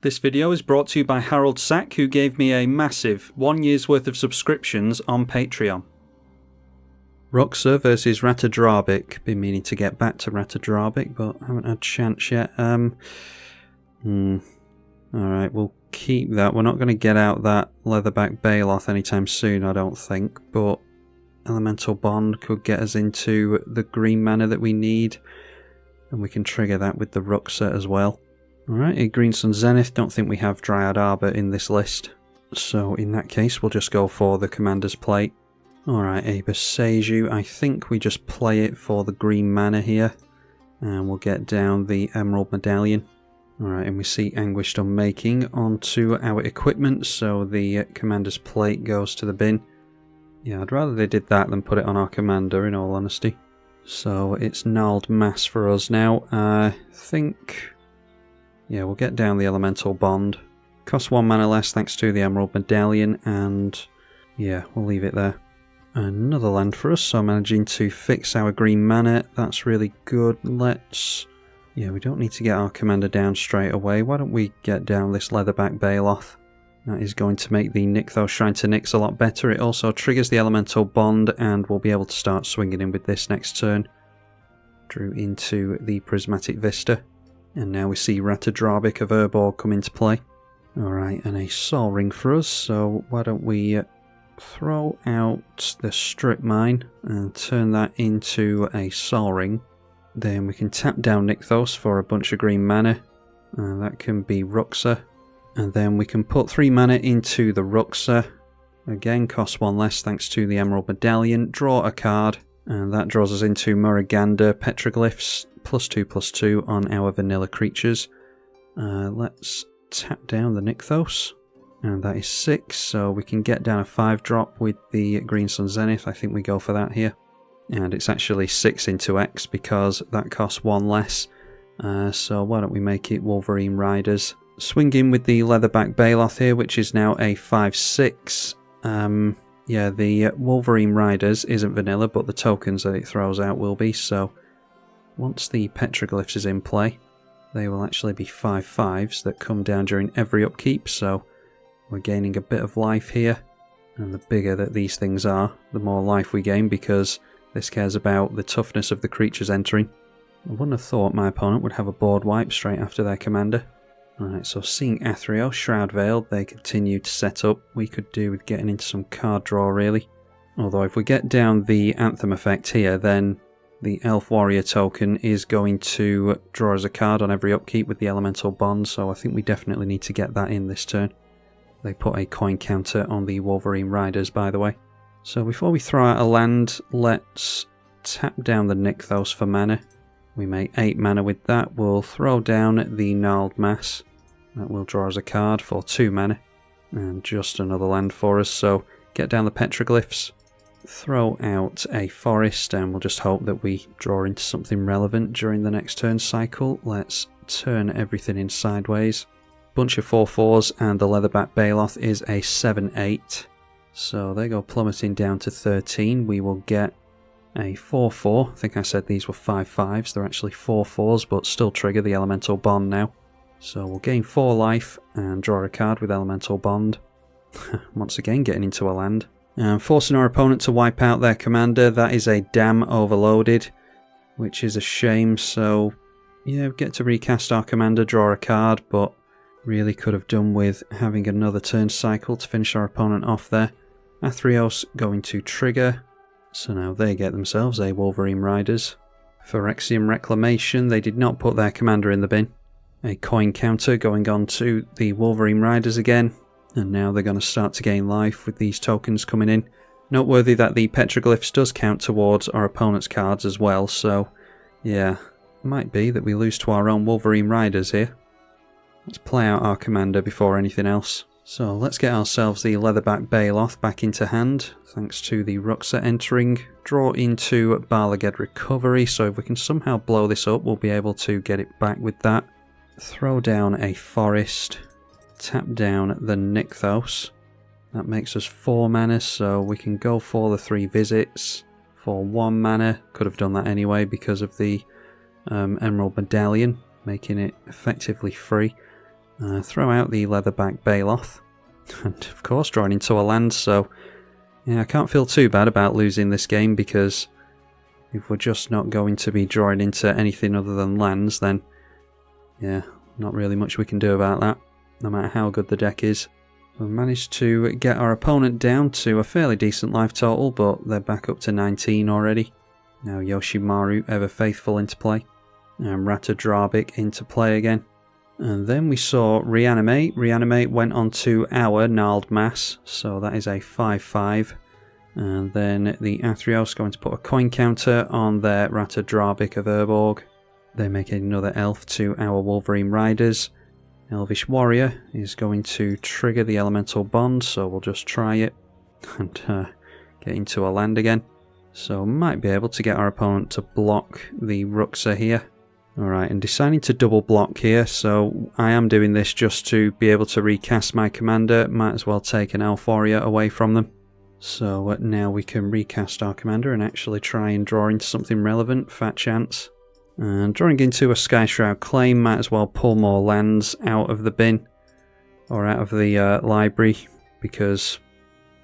This video is brought to you by Harold Sack, who gave me a massive 1 year's worth of subscriptions on Patreon. Ruxa versus Ratadrabik. Been meaning to get back to Ratadrabik, but haven't had a chance yet. Alright, we'll keep that. We're not going to get out that Leatherback Baloth anytime soon, I don't think, but Elemental Bond could get us into the green mana that we need, and we can trigger that with the Ruxa as well. Alright, a Green Sun Zenith. Don't think we have Dryad Arbor in this list, so in that case we'll just go for the Commander's Plate. Alright, a Boseiju. I think we just play it for the green mana here, and we'll get down the Emerald Medallion. Alright, and we see Anguished Unmaking onto our equipment, so the Commander's Plate goes to the bin. Yeah, I'd rather they did that than put it on our Commander, in all honesty. So it's Gnarled Mass for us now. I think... yeah, we'll get down the Elemental Bond. Costs 1 mana less thanks to the Emerald Medallion, and yeah, we'll leave it there. Another land for us, so managing to fix our green mana. That's really good. Let's... yeah, we don't need to get our commander down straight away. Why don't we get down this Leatherback Baloth? That is going to make the Nykthos Shrine to Nyx a lot better. It also triggers the Elemental Bond, and we'll be able to start swinging in with this next turn. Drew into the Prismatic Vista. And now we see Ratadrabik of Urborg come into play. Alright, and a Soul Ring for us, so why don't we throw out the Strip Mine and turn that into a Soul Ring. Then we can tap down Nykthos for a bunch of green mana. That can be Ruxa. And then we can put 3 mana into the Ruxa. Again, costs 1 less thanks to the Emerald Medallion. Draw a card, and that draws us into Muruganda Petroglyphs. +2/+2 on our vanilla creatures. Let's tap down the Nykthos, and that is 6, so we can get down a 5-drop with the Green Sun Zenith. I think we go for that here. And it's actually 6 into X because that costs 1 less. So why don't we make it Wolverine Riders. Swing in with the Leatherback Baloth here, which is now a 5/6. Yeah, the Wolverine Riders isn't vanilla, but the tokens that it throws out will be, so once the Petroglyphs is in play, they will actually be 5/5s that come down during every upkeep, so we're gaining a bit of life here. And the bigger that these things are, the more life we gain, because this cares about the toughness of the creatures entering. I wouldn't have thought my opponent would have a board wipe straight after their commander. Alright, so seeing Ethereal, Shroud Veiled, they continue to set up. We could do with getting into some card draw, really. Although if we get down the Anthem effect here, then the Elf Warrior token is going to draw us a card on every upkeep with the Elemental Bond, so I think we definitely need to get that in this turn. They put a coin counter on the Wolverine Riders, by the way. So before we throw out a land, let's tap down the Nykthos for mana. We make 8 mana with that. We'll throw down the Gnarled Mass. That will draw us a card for 2 mana. And just another land for us, so get down the Petroglyphs. Throw out a forest, and we'll just hope that we draw into something relevant during the next turn cycle. Let's turn everything in sideways. Bunch of 4/4s, and the Leatherback Baloth is a 7/8. So they go plummeting down to 13. We will get a 4/4. I think I said these were 5/5s. They're actually 4/4s, but still trigger the Elemental Bond now. So we'll gain 4 life and draw a card with Elemental Bond. Once again getting into a land. And forcing our opponent to wipe out their commander. That is a Dam Overloaded, which is a shame. So yeah, we get to recast our commander, draw a card, but really could have done with having another turn cycle to finish our opponent off there. Athreos going to trigger, so now they get themselves a Wolverine Riders. Phyrexian Reclamation, they did not put their commander in the bin. A coin counter going on to the Wolverine Riders again. And now they're going to start to gain life with these tokens coming in. Noteworthy that the Petroglyphs does count towards our opponent's cards as well, so yeah, it might be that we lose to our own Wolverine Riders here. Let's play out our commander before anything else. So let's get ourselves the Leatherback Baloth back into hand, thanks to the Ruxa entering. Draw into Balaged Recovery, so if we can somehow blow this up, we'll be able to get it back with that. Throw down a forest. Tap down the Nykthos. That makes us 4 mana, so we can go for the 3 visits for 1 mana. Could have done that anyway because of the Emerald Medallion, making it effectively free. Throw out the Leatherback Baloth. And of course drawing into a land, so yeah, I can't feel too bad about losing this game, because if we're just not going to be drawing into anything other than lands, then yeah, not really much we can do about that, no matter how good the deck is. We've managed to get our opponent down to a fairly decent life total, but they're back up to 19 already. Now Yoshimaru, ever faithful, into play. And Ratadrabik into play again. And then we saw Reanimate. Reanimate went on to our Gnarled Mass, so that is a 5/5. And then the Athreos going to put a coin counter on their Ratadrabik of Urborg. They make another elf to our Wolverine Riders. Elvish Warrior is going to trigger the Elemental Bond, so we'll just try it and get into a land again. So might be able to get our opponent to block the Ruxa here. Alright, and deciding to double block here, so I am doing this just to be able to recast my commander. Might as well take an Elf Warrior away from them. So now we can recast our commander and actually try and draw into something relevant. Fat chance. And drawing into a Sky Shroud Claim, might as well pull more lands out of the bin. Or out of the library, because,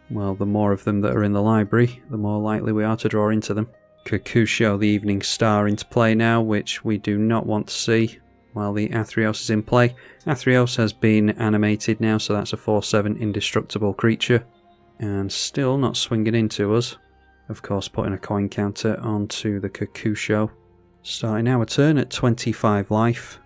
well, the more of them that are in the library, the more likely we are to draw into them. Kakusho, the Evening Star, into play now, which we do not want to see while the Athreos is in play. Athreos has been animated now, so that's a 4/7 indestructible creature. And still not swinging into us. Of course, putting a coin counter onto the Kakusho. Starting our turn at 25 life.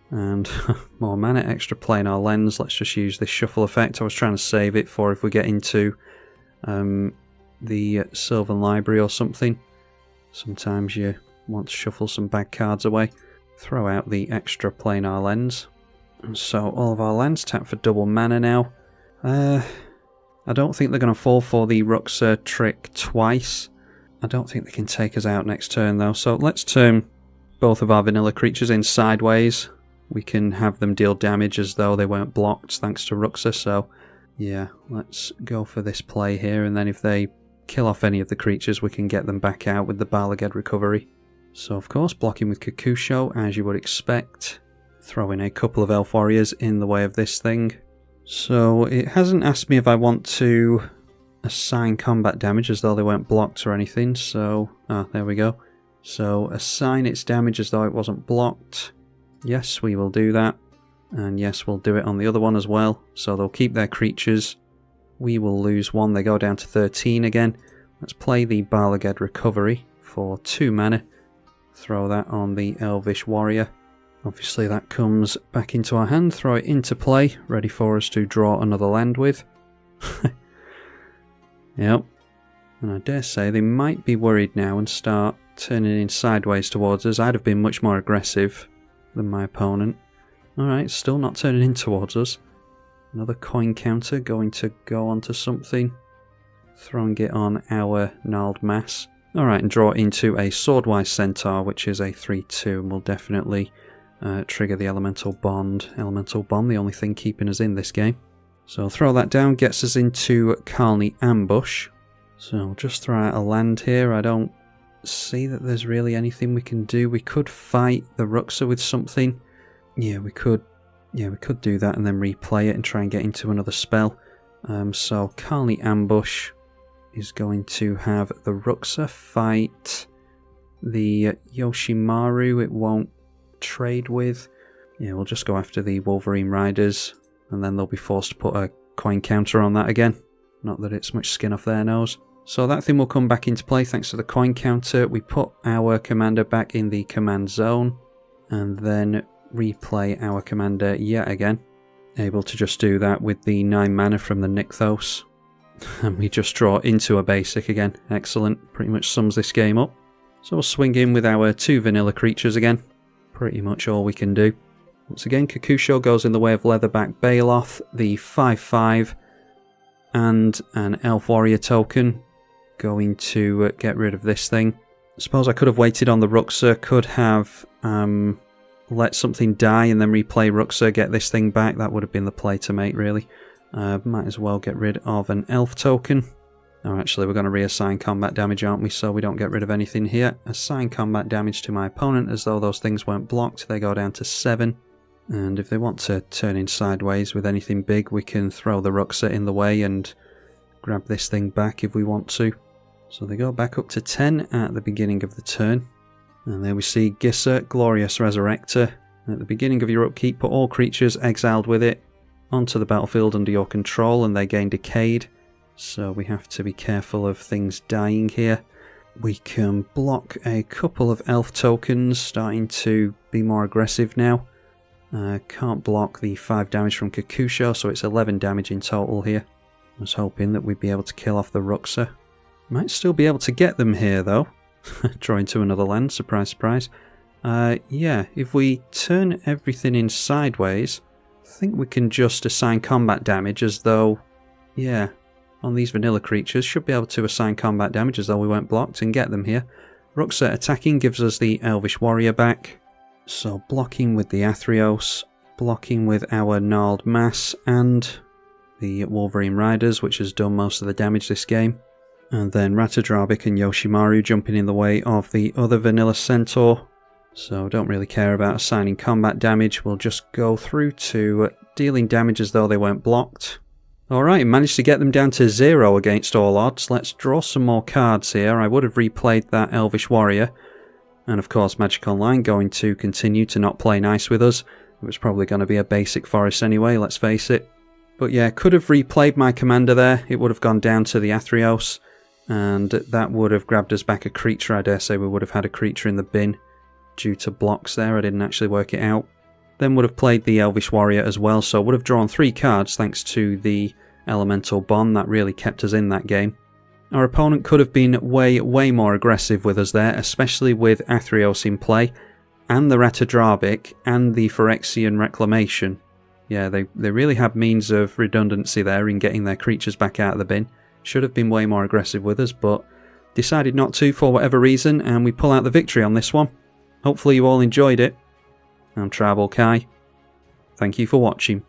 And more mana, extra play in our lens. Let's just use this shuffle effect. I was trying to save it for if we get into the Sylvan Library or something. Sometimes you want to shuffle some bad cards away. Throw out the extra planar lens. So all of our lands tap for double mana now. I don't think they're going to fall for the Ruxa trick twice. I don't think they can take us out next turn though. So let's turn both of our vanilla creatures in sideways. We can have them deal damage as though they weren't blocked thanks to Ruxa. So yeah, let's go for this play here, and then if they kill off any of the creatures, we can get them back out with the Balaged Recovery. So of course, blocking with Kakusho, as you would expect. Throwing a couple of Elf Warriors in the way of this thing. So it hasn't asked me if I want to assign combat damage as though they weren't blocked or anything, so... there we go. So assign its damage as though it wasn't blocked. Yes, we will do that. And yes, we'll do it on the other one as well. So they'll keep their creatures. We will lose one. They go down to 13 again. Let's play the Balaged Recovery for 2 mana. Throw that on the Elvish Warrior. Obviously that comes back into our hand. Throw it into play. Ready for us to draw another land with. Yep. And I dare say they might be worried now and start turning in sideways towards us. I'd have been much more aggressive than my opponent. Alright, still not turning in towards us. Another coin counter going to go onto something. Throwing it on our Gnarled Mass. Alright, and draw into a Swordwise Centaur, which is a 3/2, and will definitely trigger the Elemental Bond. Elemental Bond, the only thing keeping us in this game. So throw that down, gets us into Karlni Ambush. So just throw out a land here. I don't see that there's really anything we can do. We could fight the Ruxa with something. Yeah, we could do that and then replay it and try and get into another spell. So Karlni Ambush is going to have the Ruxa fight the Yoshimaru. It won't trade with. Yeah, we'll just go after the Wolverine Riders, and then they'll be forced to put a coin counter on that again. Not that it's much skin off their nose. So that thing will come back into play thanks to the coin counter. We put our commander back in the command zone, and then replay our commander yet again. Able to just do that with the 9 mana from the Nykthos. And we just draw into a basic again. Excellent. Pretty much sums this game up. So we'll swing in with our 2 vanilla creatures again. Pretty much all we can do. Once again, Kakusho goes in the way of Leatherback Baloth, the 5/5, and an Elf Warrior token. Going to get rid of this thing. I suppose I could have waited on the Ruxa, could have let something die and then replay Ruxa, get this thing back. That would have been the play to make, really. Might as well get rid of an Elf token. Oh, actually, we're going to reassign combat damage, aren't we? So we don't get rid of anything here. Assign combat damage to my opponent as though those things weren't blocked. They go down to 7. And if they want to turn in sideways with anything big, we can throw the Ruxa in the way and grab this thing back if we want to. So they go back up to 10 at the beginning of the turn. And there we see Gisser, Glorious Resurrector. At the beginning of your upkeep, put all creatures exiled with it onto the battlefield under your control, and they gain Decayed. So we have to be careful of things dying here. We can block a couple of elf tokens, starting to be more aggressive now. Can't block the 5 damage from Kakusho, so it's 11 damage in total here. I was hoping that we'd be able to kill off the Ruxa. Might still be able to get them here though. Draw into another land, surprise surprise. Yeah, if we turn everything in sideways, I think we can just assign combat damage as though, yeah, on these vanilla creatures, should be able to assign combat damage as though we weren't blocked and get them here. Ruxa attacking gives us the Elvish Warrior back. So blocking with the Athreos, blocking with our Gnarled Mass and the Wolverine Riders, which has done most of the damage this game. And then Ratadrabik and Yoshimaru jumping in the way of the other vanilla Centaur. So don't really care about assigning combat damage, we'll just go through to dealing damage as though they weren't blocked. Alright, managed to get them down to 0 against all odds. Let's draw some more cards here. I would have replayed that Elvish Warrior. And of course Magic Online going to continue to not play nice with us. It was probably going to be a basic forest anyway, let's face it. But yeah, could have replayed my commander there. It would have gone down to the Athreos. And that would have grabbed us back a creature. I dare say we would have had a creature in the bin due to blocks there. I didn't actually work it out. Then would have played the Elvish Warrior as well, so would have drawn 3 cards thanks to the Elemental Bond. That really kept us in that game. Our opponent could have been way more aggressive with us there, especially with Athreos in play, and the Ratadrabik, and the Phyrexian Reclamation. Yeah, they really had means of redundancy there in getting their creatures back out of the bin. Should have been way more aggressive with us, but decided not to for whatever reason, and we pull out the victory on this one. Hopefully you all enjoyed it. I'm tribalkai. Thank you for watching.